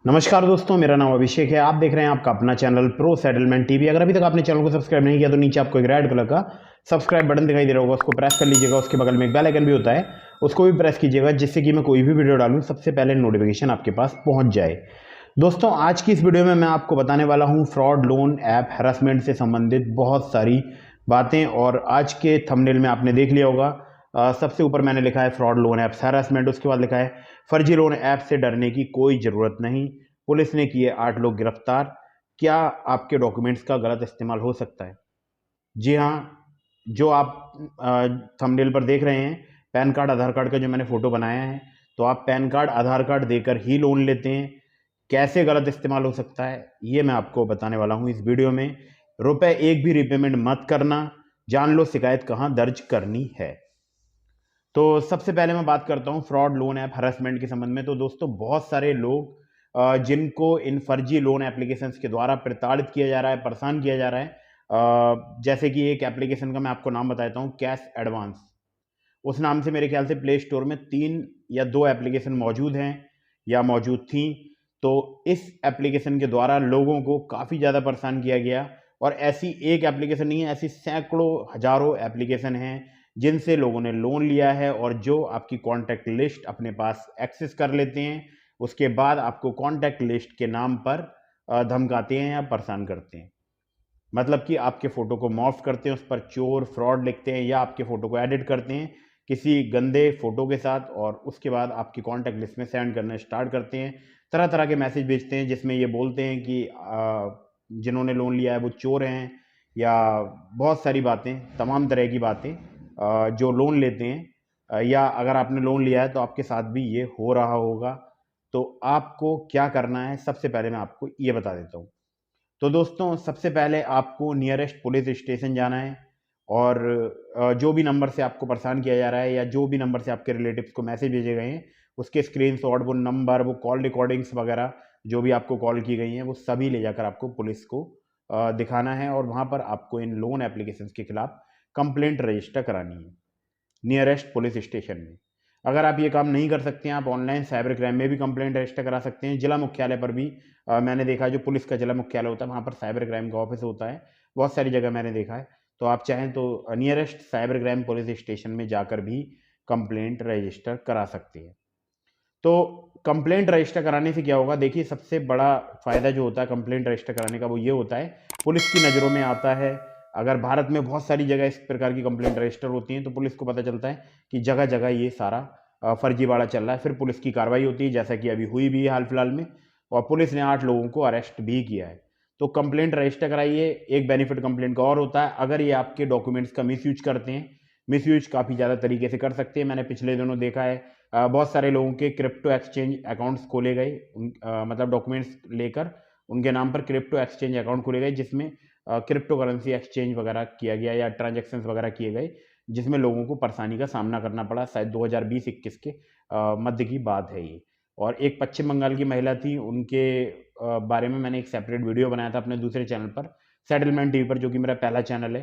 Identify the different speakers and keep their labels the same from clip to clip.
Speaker 1: नमस्कार दोस्तों, मेरा नाम अभिषेक है। आप देख रहे हैं आपका अपना चैनल प्रो सेटलमेंट टीवी। अगर अभी तक आपने चैनल को सब्सक्राइब नहीं किया तो नीचे आपको एक रेड कलर का सब्सक्राइब बटन दिखाई दे रहा होगा, उसको प्रेस कर लीजिएगा। उसके बगल में एक बेल आइकन भी होता है, उसको भी प्रेस कीजिएगा, जिससे कि मैं कोई भी वीडियो डालूं सबसे पहले नोटिफिकेशन आपके पास पहुंच जाए। दोस्तों, आज की इस वीडियो में मैं आपको बताने वाला हूं फ्रॉड लोन ऐप हैरेसमेंट से संबंधित बहुत सारी बातें। और आज के थंबनेल में आपने देख लिया होगा, सबसे ऊपर मैंने लिखा है फ्रॉड लोन ऐप्स हैरेसमेंट, उसके बाद लिखा है फर्जी लोन ऐप से डरने की कोई ज़रूरत नहीं, पुलिस ने किए 8 लोग गिरफ्तार, क्या आपके डॉक्यूमेंट्स का गलत इस्तेमाल हो सकता है। जी हाँ, जो आप थंबनेल पर देख रहे हैं, पैन कार्ड आधार कार्ड का जो मैंने फ़ोटो बनाया है, तो आप पैन कार्ड आधार कार्ड देकर ही लोन लेते हैं। कैसे गलत इस्तेमाल हो सकता है ये मैं आपको बताने वाला हूँ इस वीडियो में। रुपए एक भी रिपेमेंट मत करना, जान लो शिकायत कहाँ दर्ज करनी है। तो सबसे पहले मैं बात करता हूँ फ्रॉड लोन ऐप हरासमेंट के संबंध में। तो दोस्तों, बहुत सारे लोग जिनको इन फर्जी लोन एप्लीकेशंस के द्वारा प्रताड़ित किया जा रहा है, परेशान किया जा रहा है। जैसे कि एक एप्लीकेशन का मैं आपको नाम बताता हूँ, कैश एडवांस। उस नाम से मेरे ख्याल से प्ले स्टोर में 3 या 2 एप्लीकेशन मौजूद हैं या मौजूद थी। तो इस एप्लीकेशन के द्वारा लोगों को काफ़ी ज़्यादा परेशान किया गया। और ऐसी एक एप्लीकेशन नहीं है, ऐसी सैकड़ों हज़ारों एप्लीकेशन हैं जिनसे लोगों ने लोन लिया है, और जो आपकी कॉन्टैक्ट लिस्ट अपने पास एक्सेस कर लेते हैं। उसके बाद आपको कॉन्टैक्ट लिस्ट के नाम पर धमकाते हैं या परेशान करते हैं। मतलब कि आपके फ़ोटो को मॉर्फ करते हैं, उस पर चोर फ्रॉड लिखते हैं, या आपके फ़ोटो को एडिट करते हैं किसी गंदे फ़ोटो के साथ, और उसके बाद आपकी कॉन्टैक्ट लिस्ट में सेंड करना स्टार्ट करते हैं। तरह तरह के मैसेज भेजते हैं जिसमें ये बोलते हैं कि जिन्होंने लोन लिया है वो चोर हैं, या बहुत सारी बातें, तमाम तरह की बातें जो लोन लेते हैं, या अगर आपने लोन लिया है तो आपके साथ भी ये हो रहा होगा। तो आपको क्या करना है, सबसे पहले मैं आपको ये बता देता हूँ। तो दोस्तों, सबसे पहले आपको नियरेस्ट पुलिस स्टेशन जाना है, और जो भी नंबर से आपको परेशान किया जा रहा है, या जो भी नंबर से आपके रिलेटिव्स को मैसेज भेजे गए हैं, उसके स्क्रीनशॉट, वो नंबर, वो कॉल रिकॉर्डिंग्स वगैरह जो भी आपको कॉल की गई हैं, वो सभी ले जाकर आपको पुलिस को दिखाना है, और वहाँ पर आपको इन लोन एप्लीकेशंस के खिलाफ कंप्लेंट रजिस्टर करानी है नियरेस्ट पुलिस स्टेशन में। अगर आप ये काम नहीं कर सकते हैं, आप ऑनलाइन साइबर क्राइम में भी कंप्लेंट रजिस्टर करा सकते हैं। जिला मुख्यालय पर भी मैंने देखा है, जो पुलिस का जिला मुख्यालय होता है वहाँ पर साइबर क्राइम का ऑफिस होता है, बहुत सारी जगह मैंने देखा है। तो आप चाहें तो nearest cyber crime police station में जाकर भी कंप्लेंट रजिस्टर करा सकते हैं। तो कंप्लेंट रजिस्टर कराने से क्या होगा, देखिए, सबसे बड़ा फ़ायदा जो होता है कंप्लेंट रजिस्टर कराने का, वो ये होता है, पुलिस की नज़रों में आता है। अगर भारत में बहुत सारी जगह इस प्रकार की कंप्लेंट रजिस्टर होती हैं, तो पुलिस को पता चलता है कि जगह जगह ये सारा फर्जीवाड़ा चल रहा है। फिर पुलिस की कार्रवाई होती है, जैसा कि अभी हुई भी है हाल फिलहाल में, और पुलिस ने 8 लोगों को अरेस्ट भी किया है। तो कंप्लेंट रजिस्टर कराइए। एक बेनिफिट कंप्लेंट का और होता है, अगर ये आपके डॉक्यूमेंट्स का मिसयूज करते हैं, मिसयूज काफ़ी ज़्यादा तरीके से कर सकते हैं। मैंने पिछले दिनों देखा है, बहुत सारे लोगों के क्रिप्टो एक्सचेंज अकाउंट्स खोले गए, मतलब डॉक्यूमेंट्स लेकर उनके नाम पर क्रिप्टो एक्सचेंज अकाउंट खोले गए, जिसमें क्रिप्टो करेंसी एक्सचेंज वगैरह किया गया या ट्रांजैक्शंस वगैरह किए गए, जिसमें लोगों को परेशानी का सामना करना पड़ा। शायद 2020-21 के मध्य की बात है ये। और एक पश्चिम बंगाल की महिला थी, उनके बारे में मैंने एक सेपरेट वीडियो बनाया था अपने दूसरे चैनल पर, सेटलमेंट टीवी पर, जो कि मेरा पहला चैनल है।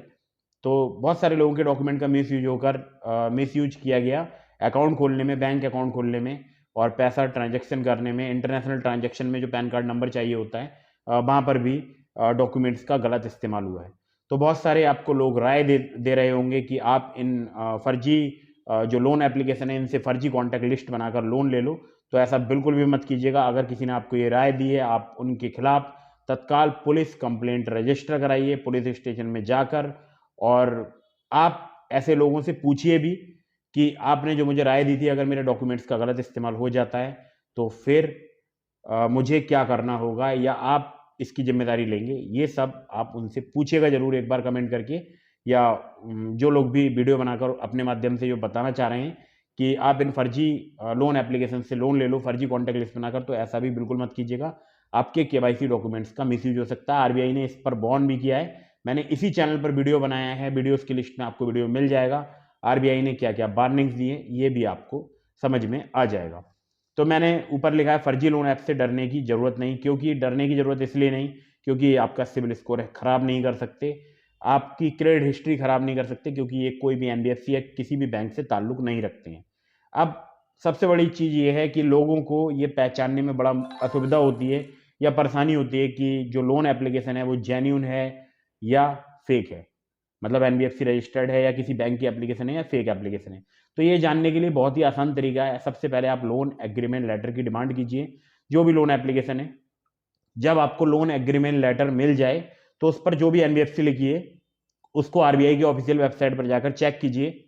Speaker 1: तो बहुत सारे लोगों के डॉक्यूमेंट का मिसयूज होकर मिसयूज किया गया अकाउंट खोलने में, बैंक अकाउंट खोलने में, और पैसा ट्रांजैक्शन करने में। इंटरनेशनल ट्रांजैक्शन में जो पैन कार्ड नंबर चाहिए होता है, वहाँ पर भी डॉक्यूमेंट्स का गलत इस्तेमाल हुआ है। तो बहुत सारे आपको लोग राय दे रहे होंगे कि आप इन फर्जी जो लोन एप्लीकेशन है, इनसे फर्जी कॉन्टैक्ट लिस्ट बनाकर लोन ले लो। तो ऐसा बिल्कुल भी मत कीजिएगा। अगर किसी ने आपको ये राय दी है, आप उनके खिलाफ तत्काल पुलिस कंप्लेंट रजिस्टर कराइए पुलिस स्टेशन में जाकर। और आप ऐसे लोगों से पूछिए भी कि आपने जो मुझे राय दी थी, अगर मेरे डॉक्यूमेंट्स का गलत इस्तेमाल हो जाता है तो फिर मुझे क्या करना होगा, या आप इसकी जिम्मेदारी लेंगे। ये सब आप उनसे पूछिएगा ज़रूर एक बार कमेंट करके, या जो लोग भी वीडियो बनाकर अपने माध्यम से जो बताना चाह रहे हैं कि आप इन फर्जी लोन एप्लीकेशन से लोन ले लो फर्जी कॉन्टैक्ट लिस्ट बनाकर, तो ऐसा भी बिल्कुल मत कीजिएगा। आपके केवाईसी डॉक्यूमेंट्स का मिसयूज हो सकता है। आरबीआई ने इस पर वार्न भी किया है। मैंने इसी चैनल पर वीडियो बनाया है, वीडियोस की लिस्ट में आपको वीडियो मिल जाएगा। आरबीआई ने क्या क्या वार्निंग्स दी हैं, ये भी आपको समझ में आ जाएगा। तो मैंने ऊपर लिखा है फर्जी लोन ऐप से डरने की ज़रूरत नहीं। क्योंकि डरने की ज़रूरत इसलिए नहीं, क्योंकि आपका सिविल स्कोर ख़राब नहीं कर सकते, आपकी क्रेडिट हिस्ट्री ख़राब नहीं कर सकते, क्योंकि ये कोई भी एनबीएफसी या किसी भी बैंक से ताल्लुक़ नहीं रखते हैं। अब सबसे बड़ी चीज़ ये है कि लोगों को ये पहचानने में बड़ा असुविधा होती है या परेशानी होती है कि जो लोन एप्लीकेशन है वो जेन्युइन है या फेक है, मतलब एनबीएफसी रजिस्टर्ड है या किसी बैंक की एप्लीकेशन है या फेक एप्लीकेशन है। तो ये जानने के लिए बहुत ही आसान तरीका है। सबसे पहले आप लोन एग्रीमेंट लेटर की डिमांड कीजिए, जो भी लोन एप्लीकेशन है। जब आपको लोन एग्रीमेंट लेटर मिल जाए तो उस पर जो भी एनबीएफसी लिखी है उसको आरबीआई की ऑफिशियल वेबसाइट पर जाकर चेक कीजिए।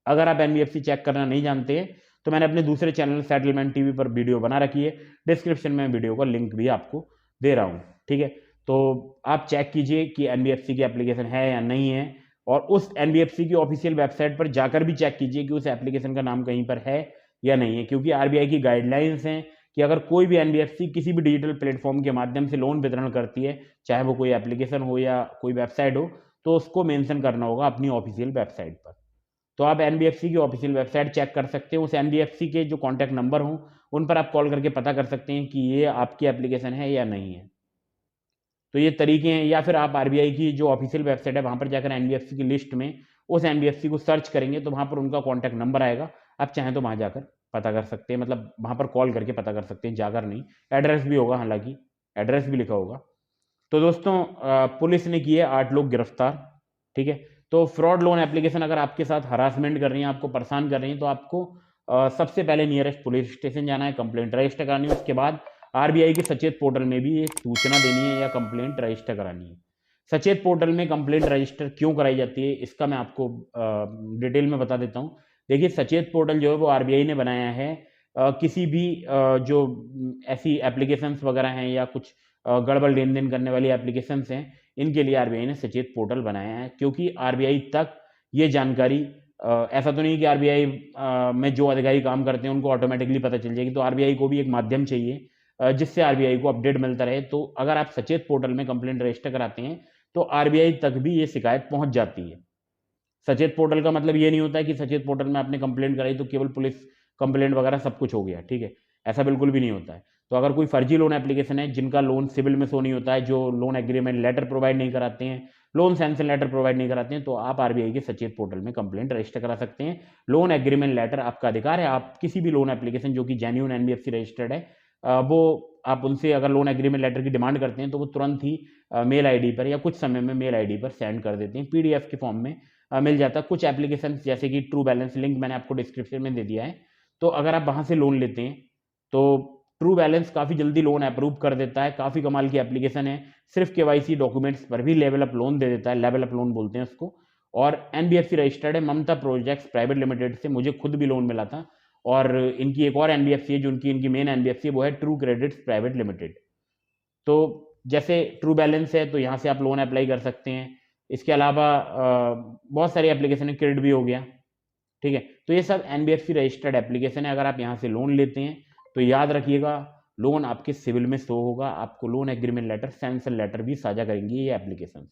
Speaker 1: अगर आप एनबीएफसी चेक करना नहीं जानते हैं तो मैंने अपने दूसरे चैनल सेटलमेंट टीवी पर वीडियो बना रखी है, डिस्क्रिप्शन में वीडियो का लिंक भी आपको दे रहा हूँ, ठीक है। तो आप चेक कीजिए कि एनबीएफसी की एप्लीकेशन है या नहीं है, और उस एनबीएफसी की ऑफिशियल वेबसाइट पर जाकर भी चेक कीजिए कि उस एप्लीकेशन का नाम कहीं पर है या नहीं है, क्योंकि आरबीआई की गाइडलाइंस हैं कि अगर कोई भी एनबीएफसी किसी भी डिजिटल प्लेटफॉर्म के माध्यम से लोन वितरण करती है, चाहे वो कोई एप्लीकेशन हो या कोई वेबसाइट हो, तो उसको मेंशन करना होगा अपनी ऑफिशियल वेबसाइट पर। तो आप एनबीएफसी की ऑफिशियल वेबसाइट चेक कर सकते हैं, उस एनबीएफसी के जो कॉन्टैक्ट नंबर हों उन पर आप कॉल करके पता कर सकते हैं कि ये आपकी एप्लीकेशन है या नहीं है। तो ये तरीके हैं। या फिर आप आरबीआई की जो ऑफिशियल वेबसाइट है वहाँ पर जाकर एनबीएफसी की लिस्ट में उस एनबीएफसी को सर्च करेंगे तो वहाँ पर उनका कॉन्टैक्ट नंबर आएगा, आप चाहें तो वहाँ जाकर पता कर सकते हैं, मतलब वहाँ पर कॉल करके पता कर सकते हैं, जाकर नहीं। एड्रेस भी होगा, हालांकि एड्रेस भी लिखा होगा। तो दोस्तों पुलिस ने किए 8 लोग गिरफ्तार, ठीक है। तो फ्रॉड लोन एप्लीकेशन अगर आपके साथ हरासमेंट कर रही है, आपको परेशान कर रही है, तो आपको सबसे पहले नियरेस्ट पुलिस स्टेशन जाना है, कंप्लेंट रजिस्टर करानी है। उसके बाद आरबीआई के सचेत पोर्टल में भी ये सूचना देनी है या कंप्लेंट रजिस्टर करानी है। सचेत पोर्टल में कंप्लेंट रजिस्टर क्यों कराई जाती है इसका मैं आपको डिटेल में बता देता हूँ। देखिए, सचेत पोर्टल जो है वो आरबीआई ने बनाया है किसी भी जो ऐसी एप्लीकेशंस वगैरह हैं या कुछ गड़बड़ लेन देन करने वाली एप्लीकेशंस हैं, इनके लिए आरबीआई ने सचेत पोर्टल बनाया है, क्योंकि आरबीआई तक ये जानकारी ऐसा तो नहीं कि आरबीआई में जो अधिकारी काम करते हैं उनको ऑटोमेटिकली पता चल जाएगी, तो आरबीआई को भी एक माध्यम चाहिए जिससे आरबीआई को अपडेट मिलता रहे। तो अगर आप सचेत पोर्टल में कंप्लेंट रजिस्टर कराते हैं तो आरबीआई तक भी ये शिकायत पहुंच जाती है। सचेत पोर्टल का मतलब ये नहीं होता है कि सचेत पोर्टल में आपने कंप्लेंट कराई तो केवल पुलिस कंप्लेंट वगैरह सब कुछ हो गया, ठीक है, ऐसा बिल्कुल भी नहीं होता है। तो अगर कोई फर्जी लोन एप्लीकेशन है, जिनका लोन सिविल में शो नहीं होता है, जो लोन एग्रीमेंट लेटर प्रोवाइड नहीं कराते हैं, लोन सैंक्शन लेटर प्रोवाइड नहीं कराते हैं, तो आप आरबीआई के सचेत पोर्टल में कंप्लेंट रजिस्टर करा सकते हैं। लोन एग्रीमेंट लेटर आपका अधिकार है, आप किसी भी लोन एप्लीकेशन जो कि जेन्युइन एनबीएफसी रजिस्टर्ड है वो आप उनसे अगर लोन एग्रीमेंट लेटर की डिमांड करते हैं तो वो तुरंत ही मेल आईडी पर या कुछ समय में मेल आईडी पर सेंड कर देते हैं, पीडीएफ के फॉर्म में मिल जाता है। कुछ एप्लीकेशन जैसे कि ट्रू बैलेंस, लिंक मैंने आपको डिस्क्रिप्शन में दे दिया है, तो अगर आप वहाँ से लोन लेते हैं तो ट्रू बैलेंस काफ़ी जल्दी लोन अप्रूव कर देता है, काफ़ी कमाल की एप्लीकेशन है। सिर्फ केवाईसी डॉक्यूमेंट्स पर भी लेवल अप लोन दे देता है, लेवल अप लोन बोलते हैं उसको। और एनबीएफसी रजिस्टर्ड है, ममता प्रोजेक्ट्स प्राइवेट लिमिटेड से मुझे खुद भी लोन मिला था। और इनकी एक और एनबीएफसी है जो इनकी मेन एनबीएफसी है, वो है ट्रू क्रेडिट्स प्राइवेट लिमिटेड। तो जैसे ट्रू बैलेंस है तो यहाँ से आप लोन अप्लाई कर सकते हैं। इसके अलावा बहुत सारी एप्लीकेशन है, क्रेडिट भी हो गया, ठीक है। तो ये सब एनबीएफसी रजिस्टर्ड एप्लीकेशन है। अगर आप यहाँ से लोन लेते हैं तो याद रखिएगा, लोन आपके सिविल में शो होगा, आपको loan agreement letter, sanction letter भी साझा करेंगी ये एप्लीकेशन।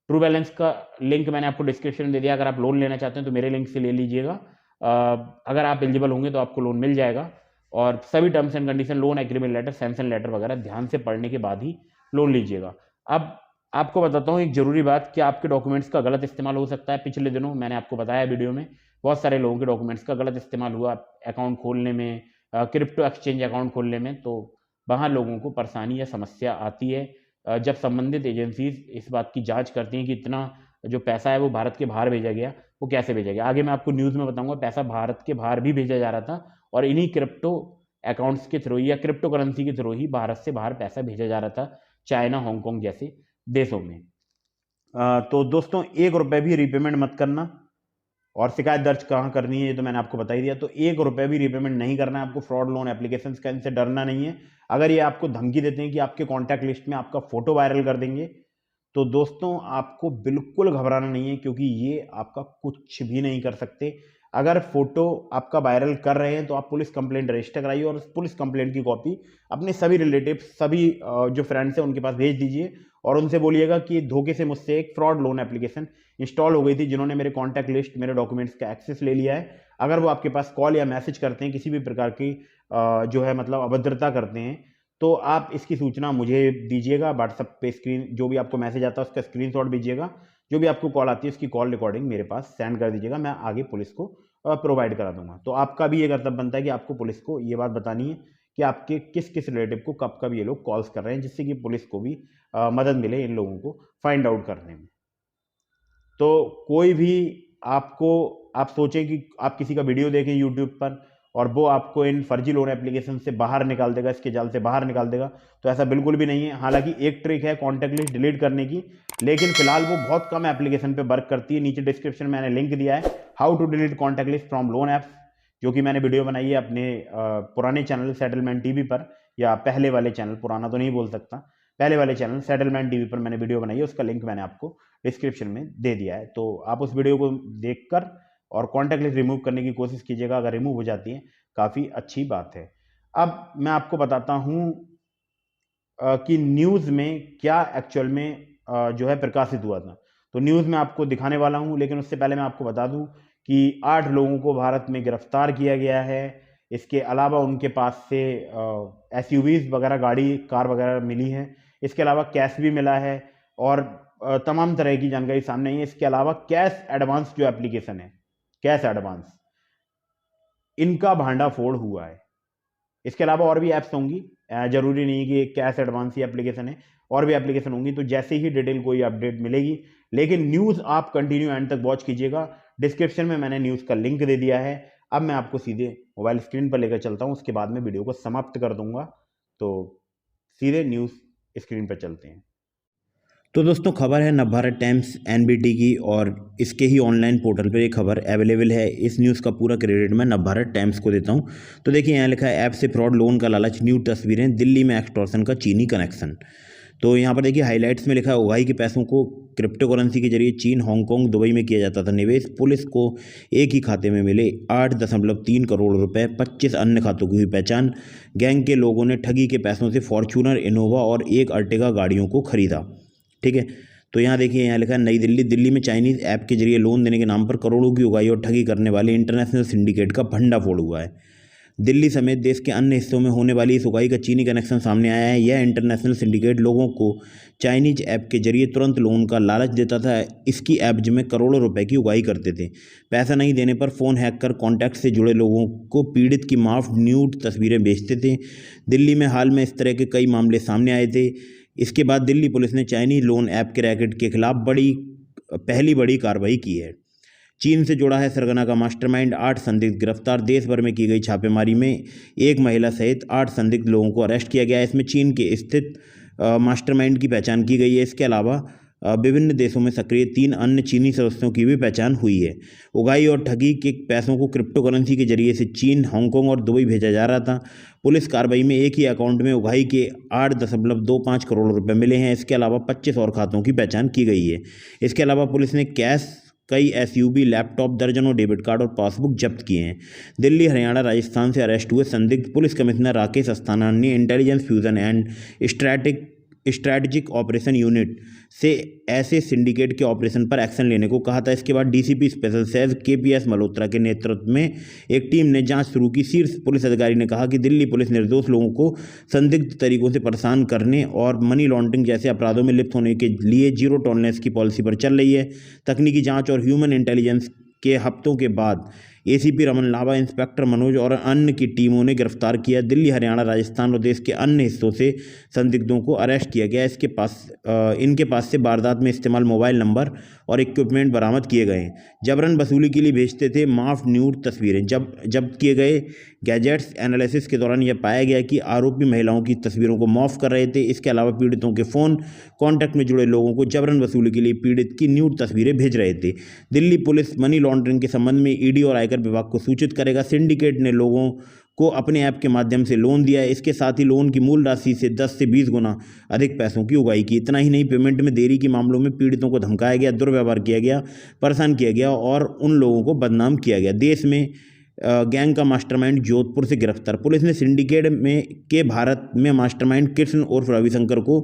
Speaker 1: ट्रू बैलेंस का लिंक मैंने आपको डिस्क्रिप्शन में दे दिया, अगर आप लोन लेना चाहते हैं तो मेरे लिंक से ले लीजिएगा। अगर आप एलिजिबल होंगे तो आपको लोन मिल जाएगा। और सभी terms and condition, loan agreement letter, sanction letter वगैरह ध्यान से पढ़ने के बाद ही लोन लीजिएगा। अब आपको बताता हूँ एक जरूरी बात कि आपके डॉक्यूमेंट्स का गलत इस्तेमाल हो सकता है। पिछले दिनों मैंने आपको बताया वीडियो में, बहुत सारे लोगों के डॉक्यूमेंट्स का गलत इस्तेमाल हुआ अकाउंट खोलने में, क्रिप्टो एक्सचेंज अकाउंट खोलने में। तो वहाँ लोगों को परेशानी या समस्या आती है जब संबंधित एजेंसीज इस बात की जांच करती हैं कि इतना जो पैसा है वो भारत के बाहर भेजा गया, वो कैसे भेजा गया। आगे मैं आपको न्यूज़ में बताऊंगा, पैसा भारत के बाहर भी भेजा जा रहा था और इन्हीं क्रिप्टो अकाउंट्स के थ्रू या क्रिप्टो करेंसी के थ्रू ही भारत से बाहर पैसा भेजा जा रहा था, चाइना, हांगकांग जैसे देशों में। तो दोस्तों, 1 रुपये भी रीपेमेंट मत करना। और शिकायत दर्ज कहाँ करनी है ये तो मैंने आपको बता ही दिया। तो 1 रुपये भी रीपेमेंट नहीं करना है आपको फ्रॉड लोन एप्लीकेशन का, इनसे डरना नहीं है। अगर ये आपको धमकी देते हैं कि आपके कॉन्टैक्ट लिस्ट में आपका फोटो वायरल कर देंगे, तो दोस्तों आपको बिल्कुल घबराना नहीं है, क्योंकि ये आपका कुछ भी नहीं कर सकते। अगर फोटो आपका वायरल कर रहे हैं तो आप पुलिस कंप्लेंट रजिस्टर कराइए और उस पुलिस कंप्लेंट की कॉपी अपने सभी रिलेटिव, सभी जो फ्रेंड्स हैं उनके पास भेज दीजिए और उनसे बोलिएगा कि धोखे से मुझसे एक फ्रॉड लोन एप्लीकेशन इंस्टॉल हो गई थी, जिन्होंने मेरे कॉन्टैक्ट लिस्ट, मेरे डॉक्यूमेंट्स का एक्सेस ले लिया है। अगर वो आपके पास कॉल या मैसेज करते हैं, किसी भी प्रकार की जो है मतलब अभद्रता करते हैं, तो आप इसकी सूचना मुझे दीजिएगा। व्हाट्सएप पे स्क्रीन जो भी आपको मैसेज आता है उसका स्क्रीनशॉट दीजिएगा, जो भी आपको कॉल आती है उसकी कॉल रिकॉर्डिंग मेरे पास सेंड कर दीजिएगा, मैं आगे पुलिस को प्रोवाइड करा दूंगा। तो आपका भी ये कर्तव्य बनता है कि आपको पुलिस को ये बात बतानी है कि आपके किस किस रिलेटिव को कब कब ये लोग कॉल्स कर रहे हैं, जिससे कि पुलिस को भी मदद मिले इन लोगों को फाइंड आउट करने में। तो कोई भी आपको, आप सोचें कि आप किसी का वीडियो देखें यूट्यूब पर और वो आपको इन फर्जी लोन एप्लीकेशन से बाहर निकाल देगा, इसके जाल से बाहर निकाल देगा, तो ऐसा बिल्कुल भी नहीं है। हालांकि एक ट्रिक है कॉन्टैक्ट लिस्ट डिलीट करने की, लेकिन फिलहाल वो बहुत कम एप्लीकेशन पे वर्क करती है। नीचे डिस्क्रिप्शन में मैंने लिंक दिया है how to delete contact list from loan apps, जो कि मैंने वीडियो बनाई है अपने पुराने चैनल सेटलमेंट टीवी पर, या पहले वाले चैनल, पुराना तो नहीं बोल सकता, पहले वाले चैनल सेटलमेंट टीवी पर मैंने वीडियो बनाई है, उसका लिंक मैंने आपको डिस्क्रिप्शन में दे दिया है। तो आप उस वीडियो को देखकर और कॉन्टैक्ट लिस्ट रिमूव करने की कोशिश कीजिएगा। अगर रिमूव हो जाती है काफ़ी अच्छी बात है। अब मैं आपको बताता हूँ कि न्यूज़ में क्या एक्चुअल में जो है प्रकाशित हुआ था। तो न्यूज़ में आपको दिखाने वाला हूँ, लेकिन उससे पहले मैं आपको बता दूँ कि 8 लोगों को भारत में गिरफ्तार किया गया है। इसके अलावा उनके पास से एसयूवीज वगैरह, गाड़ी कार वगैरह मिली है। इसके अलावा कैश भी मिला है और तमाम तरह की जानकारी सामने आई है। इसके अलावा कैश एडवांस जो एप्लीकेशन है, कैश एडवांस, इनका भांडाफोड़ हुआ है। इसके अलावा और भी ऐप्स होंगी, जरूरी नहीं कि कैश एडवांस ही एप्लीकेशन है, और भी एप्लीकेशन होंगी। तो जैसे ही डिटेल कोई अपडेट मिलेगी, लेकिन न्यूज़ आप कंटिन्यू एंड तक वॉच कीजिएगा। डिस्क्रिप्शन में मैंने न्यूज़ का लिंक दे दिया है। अब मैं आपको सीधे मोबाइल स्क्रीन पर लेकर चलता हूँ, उसके बाद में वीडियो को समाप्त कर दूंगा। तो सीधे न्यूज़ स्क्रीन पर चलते हैं।
Speaker 2: तो दोस्तों, खबर है नवभारत टाइम्स एनबीटी की, और इसके ही ऑनलाइन पोर्टल पर ये खबर अवेलेबल है। इस न्यूज़ का पूरा क्रेडिट मैं नवभारत टाइम्स को देता हूं। तो देखिए, यहाँ लिखा है ऐप से फ्रॉड, लोन का लालच, न्यू तस्वीरें, दिल्ली में एक्सटॉर्शन का चीनी कनेक्शन। तो यहाँ पर देखिए हाइलाइट्स में लिखा है उगाही के पैसों को क्रिप्टो करेंसी के जरिए चीन, हांगकांग, दुबई में किया जाता था निवेश। पुलिस को एक ही खाते में मिले 8.3 करोड़ रुपए, 25 अन्य खातों की हुई पहचान। गैंग के लोगों ने ठगी के पैसों से फॉर्च्यूनर, इनोवा और एक अर्टिगा गाड़ियों को खरीदा। ठीक है, तो यहाँ देखिए, यहाँ लिखा है नई दिल्ली, दिल्ली में चाइनीज़ ऐप के जरिए लोन देने के नाम पर करोड़ों की उगाही और ठगी करने वाले इंटरनेशनल सिंडिकेट का भंडाफोड़ हुआ है। दिल्ली समेत देश के अन्य हिस्सों में होने वाली इस उगाही का चीनी कनेक्शन सामने आया है। यह इंटरनेशनल सिंडिकेट लोगों को चाइनीज ऐप के जरिए तुरंत लोन का लालच देता था। इसकी एवज में करोड़ों रुपए की उगाही करते थे। पैसा नहीं देने पर फ़ोन हैक कर कॉन्टैक्ट से जुड़े लोगों को पीड़ित की माफ न्यूड तस्वीरें भेजते थे। दिल्ली में हाल में इस तरह के कई मामले सामने आए थे। इसके बाद दिल्ली पुलिस ने चाइनीज लोन ऐप के रैकेट के खिलाफ पहली बड़ी कार्रवाई की है। चीन से जुड़ा है सरगना का मास्टरमाइंड, 8 संदिग्ध गिरफ्तार। देश भर में की गई छापेमारी में एक महिला सहित 8 संदिग्ध लोगों को अरेस्ट किया गया है। इसमें चीन के स्थित मास्टरमाइंड की पहचान की गई है। इसके अलावा विभिन्न देशों में सक्रिय 3 अन्य चीनी सदस्यों की भी पहचान हुई है। उगाही और ठगी के पैसों को क्रिप्टो करेंसी के जरिए से चीन, हांगकांग और दुबई भेजा जा रहा था। पुलिस कार्रवाई में एक ही अकाउंट में उगाही के 8.25 करोड़ रुपए मिले हैं। इसके अलावा 25 और खातों की पहचान की गई है। इसके अलावा पुलिस ने कैश, कई एसयूवी, लैपटॉप, दर्जनों डेबिट कार्ड और पासबुक जब्त किए हैं। दिल्ली, हरियाणा, राजस्थान से अरेस्ट हुए संदिग्ध पुलिस कमिश्नर राकेश अस्थाना ने intelligence fusion and strategic operation unit से ऐसे सिंडिकेट के ऑपरेशन पर एक्शन लेने को कहा था। इसके बाद DCP special cell KPS Malhotra के नेतृत्व में एक टीम ने जांच शुरू की। शीर्ष पुलिस अधिकारी ने कहा कि दिल्ली पुलिस निर्दोष लोगों को संदिग्ध तरीकों से परेशान करने और मनी लॉन्ड्रिंग जैसे अपराधों में लिप्त होने के लिए जीरो टॉलरेंस की पॉलिसी पर चल रही है। तकनीकी जाँच और ह्यूमन इंटेलिजेंस के हफ्तों के बाद एसीपी रमन लावा, इंस्पेक्टर मनोज और अन्य की टीमों ने गिरफ्तार किया। दिल्ली, हरियाणा, राजस्थान और देश के अन्य हिस्सों से संदिग्धों को अरेस्ट किया गया। इनके पास से वारदात में इस्तेमाल मोबाइल नंबर और इक्विपमेंट बरामद किए गए हैं। जबरन वसूली के लिए भेजते थे माफ न्यूड तस्वीरें। जब्त किए गए गैजेट्स एनालिसिस के दौरान यह पाया गया कि आरोपी महिलाओं की तस्वीरों को मॉफ कर रहे थे। इसके अलावा पीड़ितों के फ़ोन कॉन्टैक्ट में जुड़े लोगों को जबरन वसूली के लिए पीड़ित की न्यूड तस्वीरें भेज रहे थे। दिल्ली पुलिस मनी लॉन्ड्रिंग के संबंध में ईडी और आयकर विभाग को सूचित करेगा। सिंडिकेट ने लोगों को अपने ऐप के माध्यम से लोन दिया है। इसके साथ ही लोन की मूल राशि से 10 से 20 गुना अधिक पैसों की उगाही की। इतना ही नहीं, पेमेंट में देरी के मामलों में पीड़ितों को धमकाया गया, दुर्व्यवहार किया गया, परेशान किया गया और उन लोगों को बदनाम किया गया। देश में गैंग का मास्टरमाइंड जोधपुर से गिरफ्तार। पुलिस ने सिंडिकेट के भारत में मास्टरमाइंड कृष्ण उर्फ रविशंकर को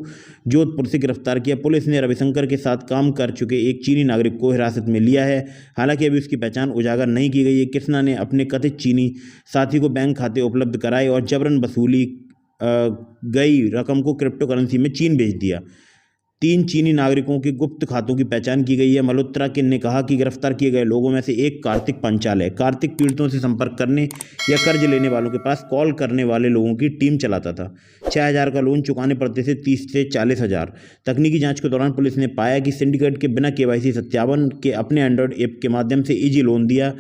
Speaker 2: जोधपुर से गिरफ्तार किया। पुलिस ने रविशंकर के साथ काम कर चुके एक चीनी नागरिक को हिरासत में लिया है। हालांकि अभी उसकी पहचान उजागर नहीं की गई है। कृष्णा ने अपने कथित चीनी साथी को बैंक खाते उपलब्ध कराए और जबरन वसूली गई रकम को क्रिप्टो करेंसी में चीन भेज दिया। 3 चीनी नागरिकों के गुप्त खातों की पहचान की गई है। मल्होत्रा ने कहा कि गिरफ्तार किए गए लोगों में से एक कार्तिक पंचाल है। कार्तिक पीड़ितों से संपर्क करने या कर्ज लेने वालों के पास कॉल करने वाले लोगों की टीम चलाता था। 6,000 का लोन चुकाने पड़ते थे 30 से 40,000। तकनीकी जांच के दौरान पुलिस ने पाया कि सिंडिकेट के बिना KYC सत्यापन के अपने एंड्रॉयड ऐप के माध्यम से इजी लोन दिया।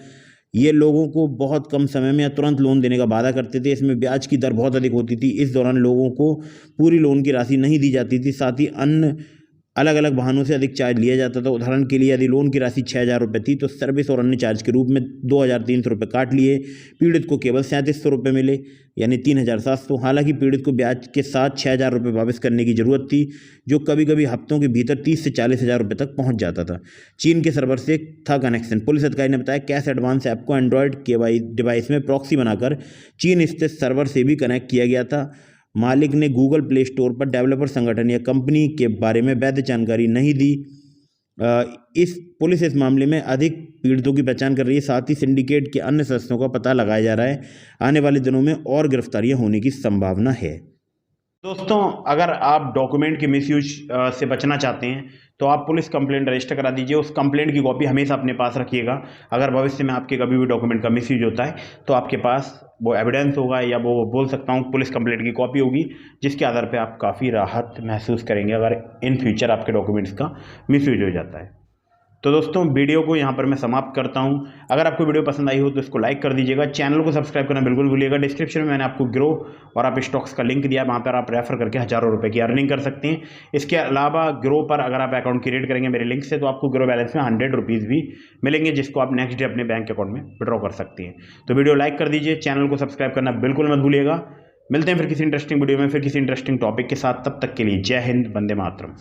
Speaker 2: ये लोगों को बहुत कम समय में या तुरंत लोन देने का वादा करते थे। इसमें ब्याज की दर बहुत अधिक होती थी। इस दौरान लोगों को पूरी लोन की राशि नहीं दी जाती थी। साथ ही अन्य अलग अलग वाहनों से अधिक चार्ज लिया जाता था। उदाहरण के लिए यदि लोन की राशि 6,000 रुपये थी तो सर्विस और अन्य चार्ज के रूप में 2,300 रुपये काट लिए। पीड़ित को केवल 3,700 रुपये मिले, यानी 3,700। हालांकि पीड़ित को ब्याज के साथ 6,000 रुपये वापस करने की जरूरत थी, जो कभी कभी हफ्तों के भीतर 30 से 40,000 रुपये तक पहुंच जाता था। चीन के सर्वर से था कनेक्शन। पुलिस अधिकारी ने बताया कैश एडवांस ऐप को एंड्रॉयड डिवाइस में प्रॉक्सी बनाकर चीन स्थित सर्वर से भी कनेक्ट किया गया था। मालिक ने गूगल प्ले स्टोर पर डेवलपर संगठन या कंपनी के बारे में वैध जानकारी नहीं दी। पुलिस इस मामले में अधिक पीड़ितों की पहचान कर रही है। साथ ही सिंडिकेट के अन्य सदस्यों का पता लगाया जा रहा है। आने वाले दिनों में और गिरफ्तारियां होने की संभावना है।
Speaker 1: दोस्तों, अगर आप डॉक्यूमेंट के मिसयूज से बचना चाहते हैं तो आप पुलिस कंप्लेंट रजिस्टर करा दीजिए। उस कंप्लेंट की कॉपी हमेशा अपने पास रखिएगा। अगर भविष्य में आपके कभी भी डॉक्यूमेंट का मिसयूज होता है तो आपके पास वो एविडेंस होगा, या वो बोल सकता हूँ पुलिस कंप्लेंट की कॉपी होगी, जिसके आधार पे आप काफ़ी राहत महसूस करेंगे अगर इन फ्यूचर आपके डॉक्यूमेंट्स का मिसयूज हो जाता है। तो दोस्तों, वीडियो को यहाँ पर मैं समाप्त करता हूँ। अगर आपको वीडियो पसंद आई हो तो इसको लाइक कर दीजिएगा। चैनल को सब्सक्राइब करना बिल्कुल भूलिएगा। डिस्क्रिप्शन में मैंने आपको ग्रो और आप स्टॉक्स का लिंक दिया है, वहाँ पर आप रेफर करके हज़ारों रुपए की अर्निंग कर सकते हैं। इसके अलावा ग्रो पर अगर आप अकाउंट क्रिएट करेंगे मेरे लिंक से तो आपको ग्रो बैलेंस में 100 रुपीज़ भी मिलेंगे, जिसको आप नेक्स्ट डे अपने बैंक अकाउंट में विड्रॉ कर सकते हैं। तो वीडियो लाइक कर दीजिए, चैनल को सब्सक्राइब करना बिल्कुल मत भूलिएगा। मिलते हैं फिर किसी इंटरेस्टिंग वीडियो में, फिर किसी इंटरेस्टिंग टॉपिक के साथ। तब तक के लिए जय हिंद, वंदे मातरम।